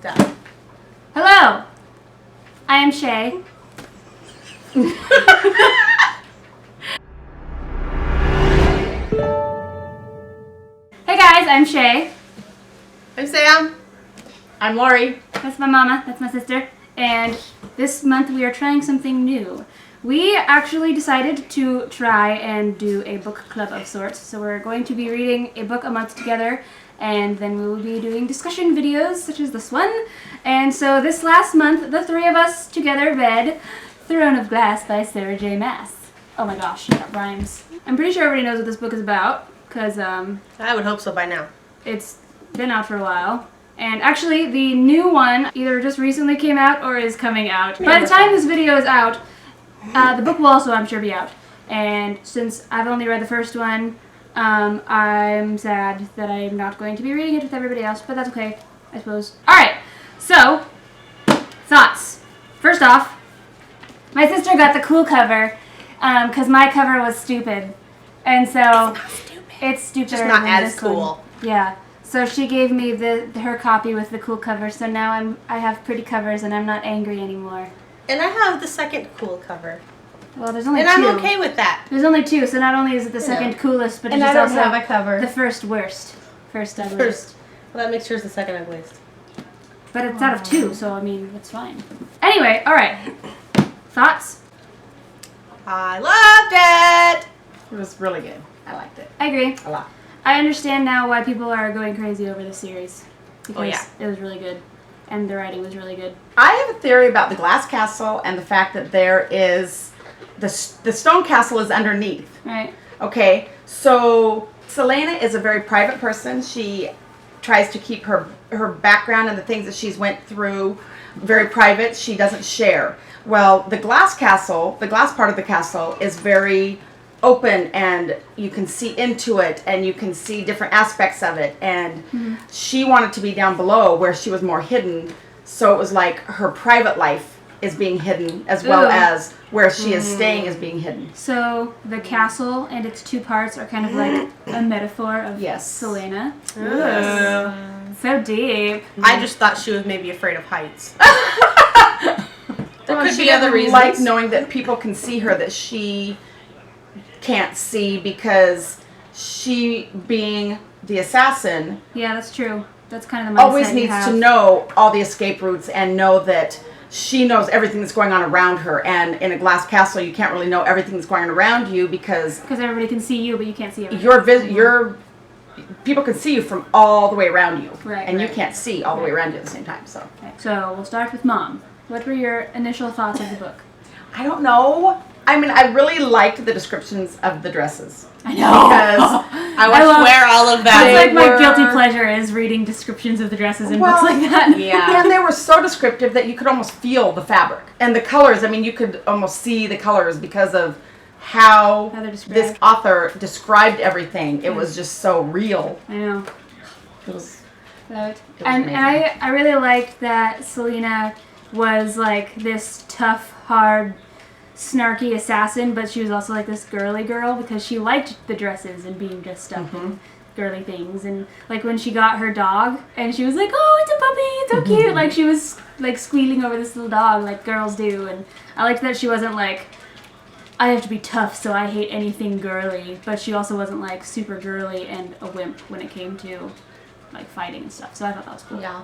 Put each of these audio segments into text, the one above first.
Stop. Hello, I am Shay. Hey guys, I'm Shay. I'm Sam. I'm Lori. That's my mama, that's my sister. And this month we are trying something new. We actually decided to try and do a book club of sorts. So we're going to be reading a book a month together, and then we will be doing discussion videos such as this one. And so this last month, the three of us together read Throne of Glass by Sarah J. Maas. Oh my gosh, that rhymes. I'm pretty sure everybody knows what this book is about, because I would hope so by now. it's been out for a while. And actually, the new one either just recently came out or is coming out. By the time this video is out, the book will also, I'm sure, be out. And since I've only read the first one, I'm sad that I'm not going to be reading it with everybody else, but that's okay, I suppose. Alright, so, thoughts. First off, my sister got the cool cover, because my cover was stupid. And so, it's stupid. Just not as cool. Yeah. So she gave me her copy with the cool cover, so now I have pretty covers and I'm not angry anymore. And I have the second cool cover. Well, there's only And two. I'm okay with that. There's only two, so not only is it the second coolest, but And it's I don't also have a cover. the first worst. First ugliest. First. Well, that makes sure it's the second ugliest. But it's out of two, so I mean, it's fine. Anyway, alright. Thoughts? I loved it! It was really good. I liked it I agree. a lot. I understand now why people are going crazy over the series. Because yeah. it was really good. And the writing was really good. I have a theory about the glass castle and the fact that there is the stone castle is underneath. Right? Okay, so Selena is a very private person. She tries to keep her background and the things that she's went through very private. She doesn't share. Well, the glass castle, the glass part of the castle is very open, and you can see into it and you can see different aspects of it, and she wanted to be down below where she was more hidden, so it was like her private life is being hidden as well as where she is staying is being hidden. So the castle and its two parts are kind of like a metaphor of Yes. Selena. Yes. So deep. I just thought she was maybe afraid of heights. There could She be other doesn't reasons. like knowing that people can see her that she can't see, because she, being the assassin, Yeah, that's true. That's kind of the mindset always you needs have. to know all the escape routes and know that she knows everything that's going on around her. And in a glass castle, you can't really know everything that's going on around you, because Because everybody can see you, but you can't see everything. your people can see you from all the way around you, Right, and you right. can't see all the way around you at the same time. So Okay, so we'll start with Mom. What were your initial thoughts of the book? I don't know. I mean, I really liked the descriptions of the dresses. I know. Because I want to wear all of that. That's like my were- guilty pleasure is reading descriptions of the dresses in Well, books like that. Yeah. And they were so descriptive that you could almost feel the fabric. And the colors, I mean, you could almost see the colors because of how How they're described. this author described everything. It was just so real. I know. It was, And amazing. I really liked that Selena was like this tough, hard, snarky assassin, but she was also like this girly girl because she liked the dresses and being dressed up in girly things. And like when she got her dog and she was like, oh, it's a puppy, it's so cute. Like she was like squealing over this little dog like girls do. And I liked that she wasn't like, I have to be tough, so I hate anything girly. But she also wasn't like super girly and a wimp when it came to like fighting and stuff. So I thought that was cool. Yeah.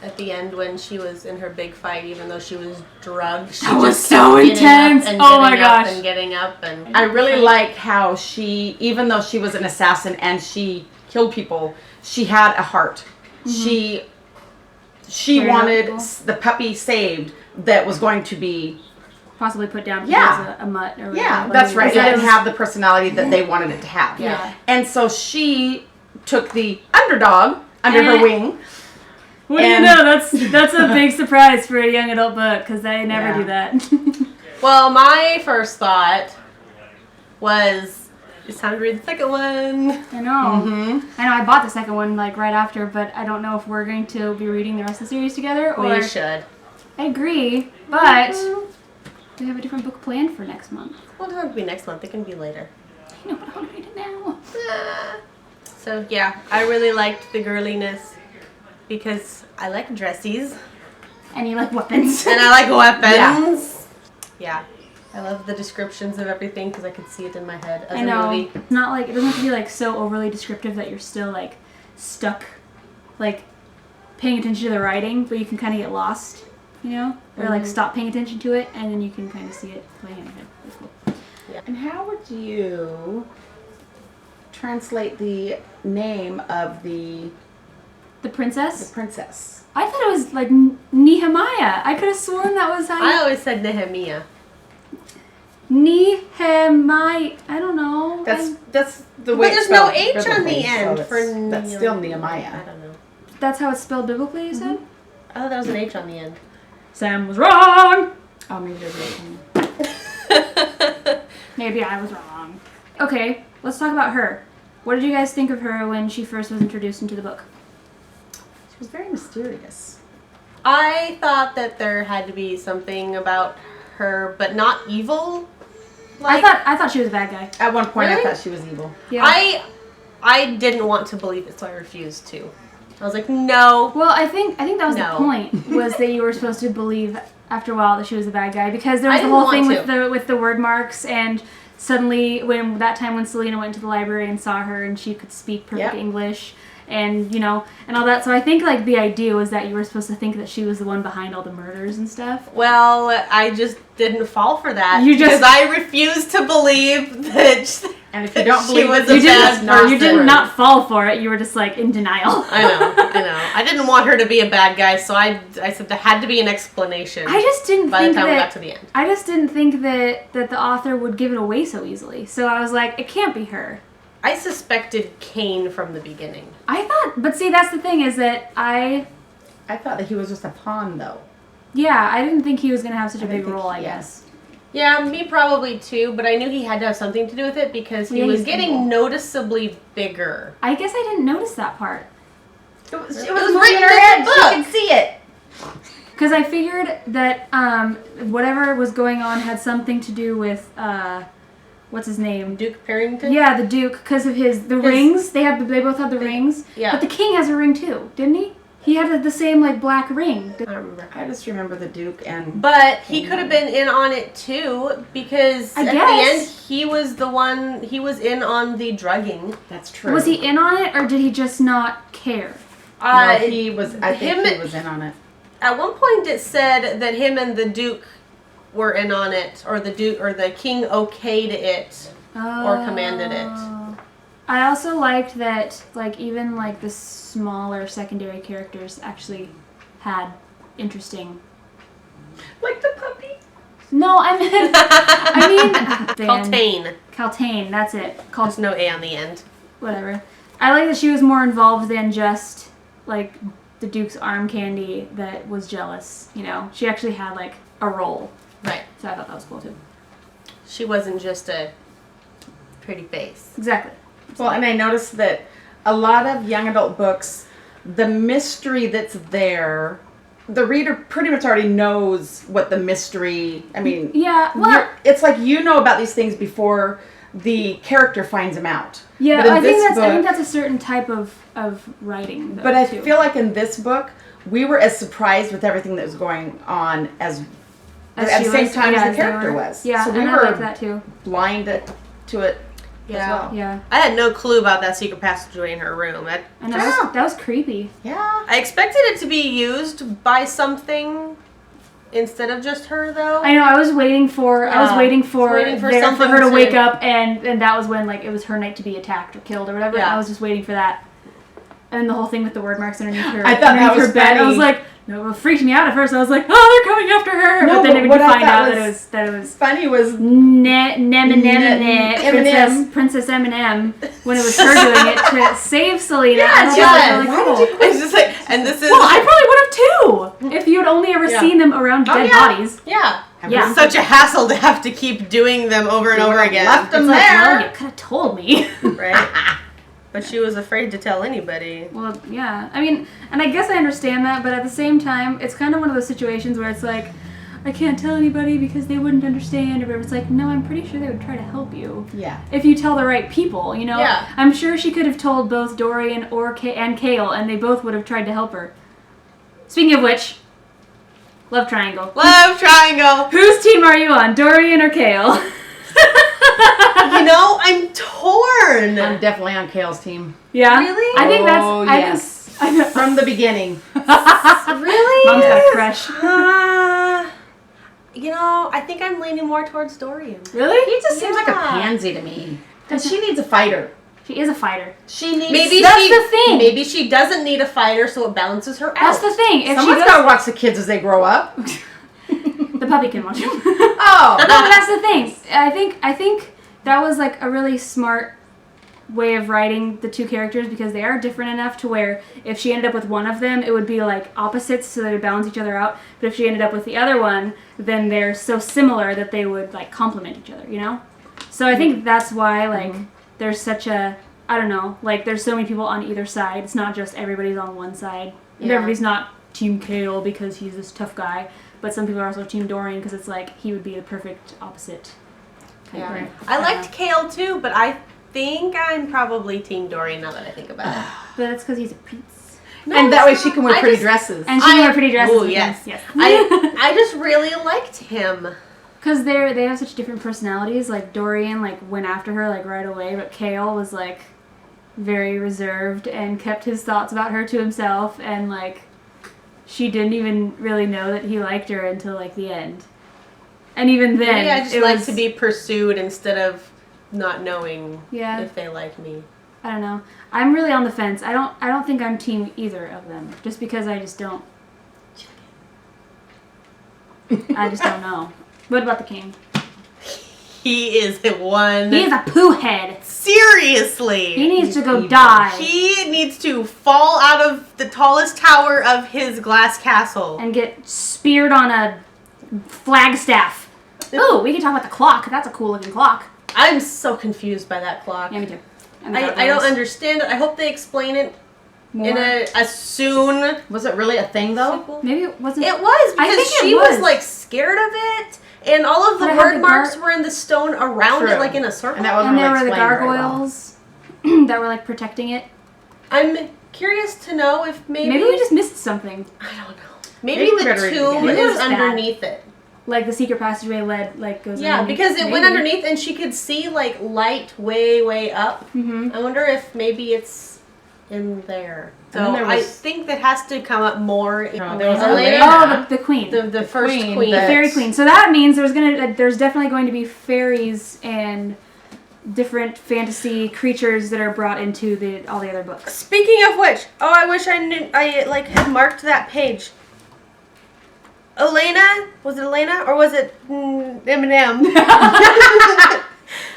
At the end, when she was in her big fight, even though she was drugged, she That was just so kept getting up intense. and Oh my getting up gosh. and getting up and I really like how she, even though she was an assassin and she killed people, she had a heart. She Very wanted lovable. the puppy saved that was going to be. Possibly put down Yeah. as a mutt or Yeah, whatever. that's right. It Because didn't have the personality that they wanted it to have. Yeah. And so she took the underdog under her wing. What do you And- know? That's a big surprise for a young adult book because they never Yeah. do that. Well, my first thought was, it's time to read the second one. I know. I know. I bought the second one like right after, but I don't know if we're going to be reading the rest of the series together or. We should. I agree, but we have a different book planned for next month. Well, it doesn't have to be next month. It can be later. I know, but I want to read it now. So, yeah, I really liked the girliness. because I like dresses And you like weapons. and I like weapons. Yeah. I love the descriptions of everything because I could see it in my head as I a know. movie. It's not like, it doesn't have to be like so overly descriptive that you're still like stuck, like paying attention to the writing, but you can kind of get lost, you know? Or like stop paying attention to it and then you can kind of see it playing in your head. It's cool. And how would you translate the name of the Princess? princess? I thought it was like Nehemiah. I could have sworn that was how I you... always said Nehemiah. Nehemiah. I don't know. That's the But way. there's it's no spelled H on the biblically, end so for that's still I Nehemiah. don't know. That's how it's spelled biblically, you said? I thought there was an H on the end. Sam was wrong! Oh, maybe there's a Maybe I was wrong. Okay, let's talk about her. What did you guys think of her when she first was introduced into the book? She was very mysterious. I thought that there had to be something about her, but not evil. Like, I thought she was a bad guy. At one point, Really? I thought she was evil. Yeah. I didn't want to believe it, so I refused to. I was like, no. Well, I think that was No. the point, was that you were supposed to believe after a while that she was a bad guy, because there was I the didn't whole thing want with the word marks, and suddenly when Selena went to the library and saw her and she could speak perfect Yep. English and you know and all that, so I think like the idea was that you were supposed to think that she was the one behind all the murders and stuff. Well, I just didn't fall for that. You just- because I refused to believe that. And if you don't She believe was it, a You bad didn't, you did true. not fall for it. You were just like in denial. I know. I didn't want her to be a bad guy, so I said there had to be an explanation. I just didn't by the think time we that got to the end. I just didn't think that the author would give it away so easily. So I was like, it can't be her. I suspected Cain from the beginning. I thought, but see, that's the thing is that I thought that he was just a pawn, though. I didn't think he was gonna have such a I didn't big think role. he- I yeah. guess. Yeah, me probably too, but I knew he had to have something to do with it because he Yeah, was he's getting evil. noticeably bigger. I guess I didn't notice that part It was It was moving written in her in head. the She book. could see it. because I figured that whatever was going on had something to do with what's his name? Duke Parrington? Yeah, the Duke, because of the rings. They both had the rings. Yeah. But the King has a ring too, didn't he? He had the same like black ring. I don't remember. I just remember the Duke and. But he could have been in on it too because I at guess. the end he was in on the drugging. That's true. Was he in on it, or did he just not care? No, he was. I think him- he was in on it. At one point it said that him and the Duke were in on it, or the King okayed it. Or commanded it. I also liked that, like, even like the smaller secondary characters actually had interesting. Like the puppy. No, I mean, Cultane. Caltaine, that's it. There's no A on the end. Whatever. I like that she was more involved than just like the Duke's arm candy that was jealous. You know, she actually had like a role. Right. So I thought that was cool too. She wasn't just a pretty face. Exactly. Well, and I noticed that a lot of young adult books, the mystery that's there, the reader pretty much already knows what the mystery. I mean, Yeah. Well. it's like you know about these things before the character finds them out. Yeah, But in I think this book- that's a certain type of writing. Though, But I too. feel like in this book, we were as surprised with everything that was going on as at she the same was, time yeah, as the they character were. was. Yeah, so we and I were like that too. blind to it as Yeah. well. Yeah, I had no clue about that secret passageway in her room. and that was creepy. Yeah. I expected it to be used by something instead of just her, though. I know. I was waiting for waiting for her something to to- wake up, and that was when like it was her night to be attacked or killed or whatever. Yeah. I was just waiting for that, and the whole thing with the word marks underneath her. I thought that underneath was her bed. I was funny. like, no, it freaked me out at first. I was like, oh, they're coming after her. No, but then but when what you I find thought out was- that it was Funny was Eminem, Princess Eminem, when it was her doing it to save Selena. Yeah, I thought she that was. was Why really did cool. you It's just like, and this is Well, I probably would have too, if you had only ever Yeah. seen them around dead yeah. bodies. Yeah. Yeah. It's such a hassle to have to keep doing them over and You over would've again. left them It's like, there. well, you could have told me. Right? But she was afraid to tell anybody. Well, yeah. I mean, and I guess I understand that, but at the same time, it's kind of one of those situations where it's like, I can't tell anybody because they wouldn't understand, or it's like, no, I'm pretty sure they would try to help you. Yeah. If you tell the right people, you know? Yeah. I'm sure she could have told both Dorian and Kale, and they both would have tried to help her. Speaking of which, love triangle. Love triangle. Whose team are you on, Dorian or Kale? You know, I'm torn. I'm definitely on Kale's team. Yeah. Really? I think that's. Oh, I yes. think, From the beginning. Really? Mom's got a crush. You know, I think I'm leaning more towards Dorian. Really? He just seems like a Yeah. pansy to me. And she needs a fighter. She is a fighter. She needs. Maybe That's she, the thing. Maybe she doesn't need a fighter, so it balances her out. That's the thing. If Someone's she got to goes, watch the kids as they grow up. the puppy can watch him. Oh. No, but that's the thing. I think that was like a really smart way of writing the two characters because they are different enough to where if she ended up with one of them, it would be like opposites so they would balance each other out. But if she ended up with the other one, then they're so similar that they would like complement each other, you know? So I think that's why like there's such a, I don't know, like there's so many people on either side. It's not just everybody's on one side. And Yeah. everybody's not Team Kale because he's this tough guy. But some people are also Team Dorian because it's like he would be the perfect opposite. Yeah. Right. I liked Kale too, but I think I'm probably Team Dorian now that I think about it. But that's because he's a prince. No, And that way it's she not. can wear I pretty just- dresses. And she can wear pretty dresses. Ooh, with yes. him. Yes. I just really liked him. Because they have such different personalities. Like Dorian like went after her like right away, but Kale was like very reserved and kept his thoughts about her to himself, and like she didn't even really know that he liked her until like the end. And even then, Maybe I just it like was, to be pursued instead of not knowing Yeah. if they like me. I don't know. I'm really on the fence. I don't think I'm team either of them, just because I just don't. I just don't know. What about the king? He is the one. He is a poo head. Seriously. He needs to go evil. die He needs to fall out of the tallest tower of his glass castle. and get speared on a flagstaff. Ooh, we can talk about the clock. That's a cool looking clock. I'm so confused by that clock. Yeah, me too. And the I don't gargoyles. understand it. I hope they explain it More. in a soon Was it really a thing though? sequel. Maybe it wasn't. It was I because think it she was. was. like scared of it, and all of the But it had word the marks gar- were in the stone around True. it, like in a circle. And that wasn't and there really were the explained very well. gargoyles that were like protecting it. I'm curious to know if Maybe we just missed something. I don't know. Maybe, Maybe we the better read it tomb again. Maybe it is was bad. underneath it. Like the secret passageway goes. Yeah, underneath. because it went Maybe. underneath, and she could see like light way up. Mhm. I wonder if maybe it's in there. And then So there I was- think that has to come up more. In No, there was Elena, Elena. Oh, the queen. the first queen queen. The that- fairy queen. So that means there's definitely going to be fairies and different fantasy creatures that are brought into all the other books. Speaking of which, oh, I wish I knew. I like had marked that page. Elena, was it Elena or was it Eminem?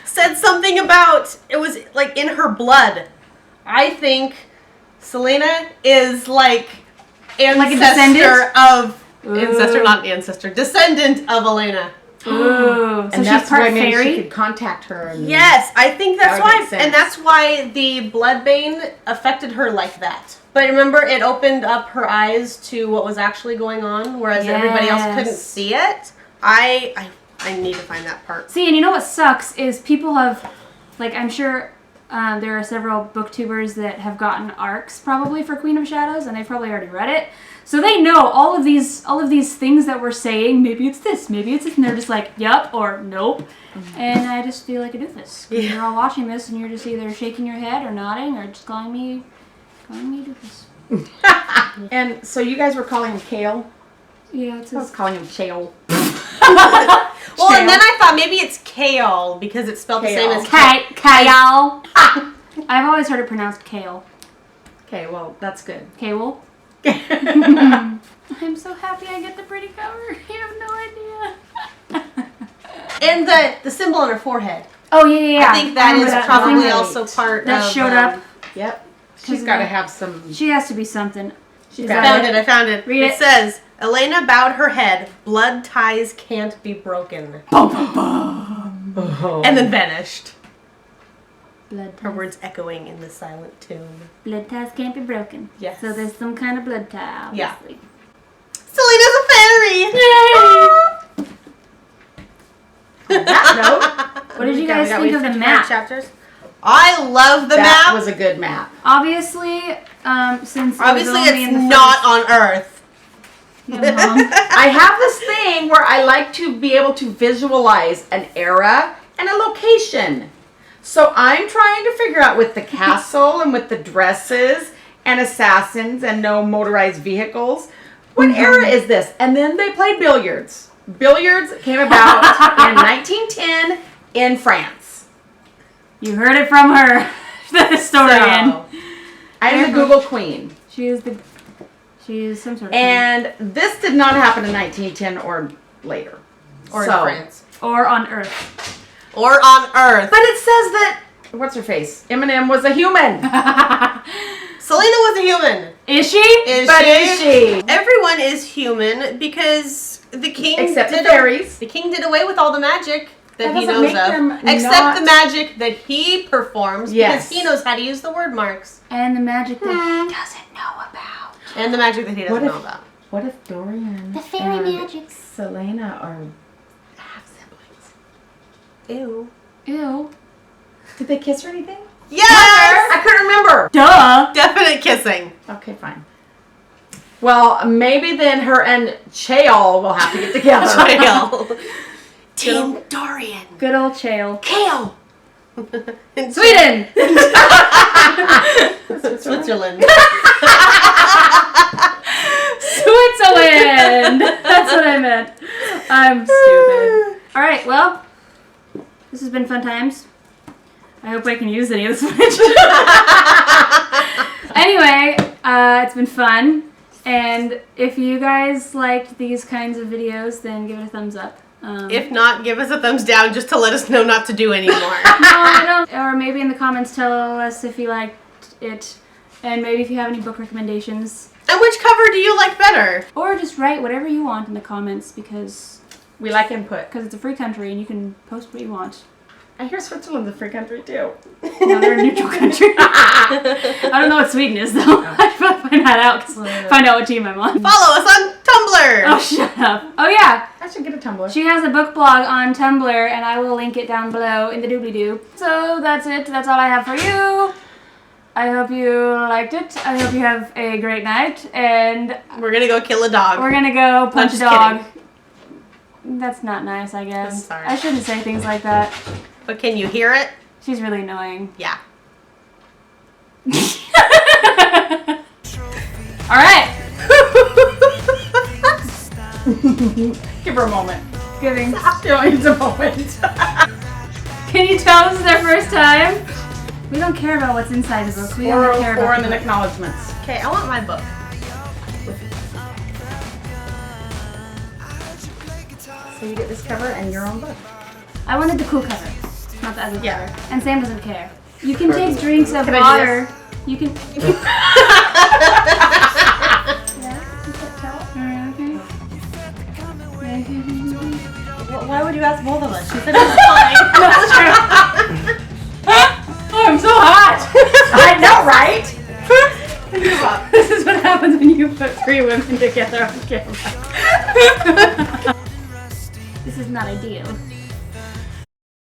Said something about it was like in her blood. I think Selena is like Like a ancestor of ancestor, Ooh. not ancestor, descendant of Elena. Ooh, so And she's that's part why maybe fairy. she could contact her. And Yes, I think that's That would why, make sense. and that's why the bloodbane affected her like that. But remember, it opened up her eyes to what was actually going on, whereas everybody else couldn't Yes. see it. I need to find that part. See, and you know what sucks is people have, like, I'm sure there are several booktubers that have gotten arcs probably for Queen of Shadows, and they've probably already read it, so they know all of these things that we're saying. Maybe it's this, maybe it's this, and they're just like, "Yup" or "Nope," and I just feel like a doofus. 'Cause Yeah. You're all watching this, and you're just either shaking your head or nodding or just calling me a doofus. And so you guys were calling him Kale? Yeah, it's I was calling him Chale. Well, and then I thought maybe it's kale because it's spelled the same as Kale. I've always heard it pronounced kale. Okay, well, that's good. Kale. I'm so happy I get the pretty cover. You have no idea. And the symbol on her forehead. Oh yeah. I think that remember is probably thing also part that of showed up. Yep. She's Because got to of have some... She has to be something. She's Is got that I found it. Read It it. says, Elena bowed her head. Blood ties can't be broken. Oh. And then vanished. Blood Her ties. words echoing in the silent tomb. Blood ties can't be broken. Yes. So there's some kind of blood tie. Yeah. Obviously. Selena's a fairy! On that note, What did you We got- guys we got think of the 55 map? Chapters. I love the that map. was a good map. Obviously, since it was Obviously, only in it's the not first- on Earth. I have this thing where I like to be able to visualize an era and a location. So I'm trying to figure out with the castle and with the dresses and assassins and no motorized vehicles, what era is this? And then they played billiards. Billiards came about in 1910 in France. You heard it from her, the historian. So, I am the Google queen. She is some sort of And this did not happen in 1910 or later. or So- in France. or on Earth. Or on Earth. But it says that, what's her face? Eminem was a human. Selena was a human. Is she? But is she? Everyone is human because the king Except the did fairies. The king did away with all the magic that That he doesn't knows make them of. Except not- the magic that he performs Yes. because he knows how to use the word marks. And the magic that he doesn't know about. And the magic that he doesn't What know if- about. What if Dorian The fairy and magics. Selena are half siblings? Ew. Ew. Did they kiss or anything? Yes! I couldn't remember. Duh. Definite kissing. Okay, fine. Well, maybe then her and Chaol will have to get together. Kale. Team Dorian. Good old Chael. Kale. Sweden. Switzerland. Switzerland. That's what I meant. I'm stupid. All right. Well, this has been fun times. I hope I can use any of this footage. Anyway, it's been fun. And if you guys liked these kinds of videos, then give it a thumbs up. If not, give us a thumbs down just to let us know not to do anymore. No, I don't. Or maybe in the comments tell us if you liked it. And maybe if you have any book recommendations. And which cover do you like better? Or just write whatever you want in the comments because We like input. it's a free country and you can post what you want. I hear Switzerland's a free country too. No, they're a neutral country. I don't know what Sweden is though. I gotta find that out. Find out what team I'm on. Follow us on Tumblr. Oh, shut up. Oh yeah, I should get a Tumblr. she has a book blog on Tumblr and I will link it down below in the doobly-doo. So that's it. That's all I have for you. I hope you liked it. I hope you have a great night and We're gonna go kill a dog. we're gonna go punch a just dog. That's not nice, I guess. I'm sorry. I shouldn't say things like that. But can you hear it? She's really annoying. Yeah. All right. Give her a moment. Giving. It's a moment. Can you tell this is their first time? We don't care about what's inside the book. We only care 404 about and the then book. acknowledgements. Okay, I want my book. So you get this cover and your own book. I wanted the cool cover, not the ugly Yeah. cover. And Sam doesn't care. You can take drinks of Can I do water. You can. Why would you ask both of us? She said it was fine. That's true. Oh, I'm so hot. I know, right? This is what happens when you put three women together on camera. This is not ideal.